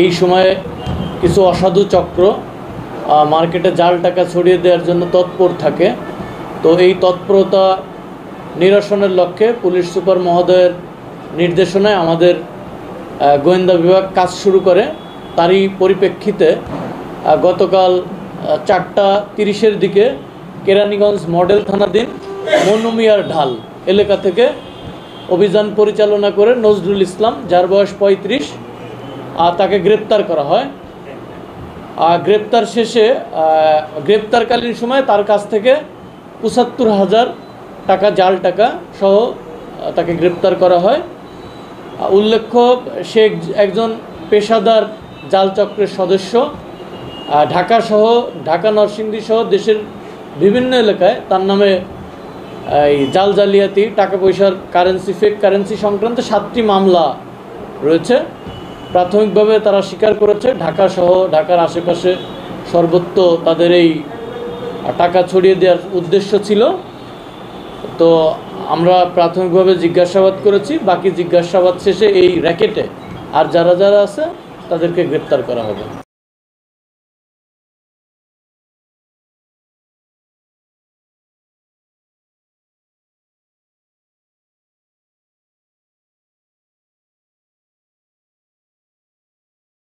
এই সময়ে কিছু অসাধু চক্র মার্কেটে জাল টাকা ছড়িয়ে দেওয়ার জন্য তৎপর থাকে। তো এই তৎপরতা নিরসনের লক্ষ্যে পুলিশ সুপার মহোদয়ের নির্দেশনায় আমাদের গোয়েন্দা বিভাগ কাজ শুরু করে। তারই পরিপ্রেক্ষিতে গতকাল 4:30-এর দিকে কেরানীগঞ্জ মডেল থানাধীন মনুমিয়ার ঢাল এলাকা থেকে অভিযান পরিচালনা করে নজরুল ইসলাম, যার বয়স 35, তাকে গ্রেপ্তার করা হয়। গ্রেপ্তার শেষে গ্রেপ্তারকালীন সময় তার কাছ থেকে ৭৫,০০০ টাকা জাল টাকা সহ তাকে গ্রেপ্তার করা হয়। উল্লেখ্য, সে একজন পেশাদার জাল চক্রের সদস্য। ঢাকা নরসিংদী সহ দেশের বিভিন্ন এলাকায় তার নামে এই জাল জালিয়াতি, টাকা পয়সার ফেক কারেন্সি সংক্রান্ত 7টি মামলা রয়েছে। প্রাথমিকভাবে তারা স্বীকার করেছে ঢাকা সহ ঢাকার আশেপাশে সর্বত্র তাদের এই টাকা ছড়িয়ে দেওয়ার উদ্দেশ্য ছিল। তো আমরা প্রাথমিকভাবে জিজ্ঞাসাবাদ করেছি, বাকি জিজ্ঞাসাবাদ শেষে এই র্যাকেটে আর যারা আছে তাদেরকে গ্রেপ্তার করা হবে।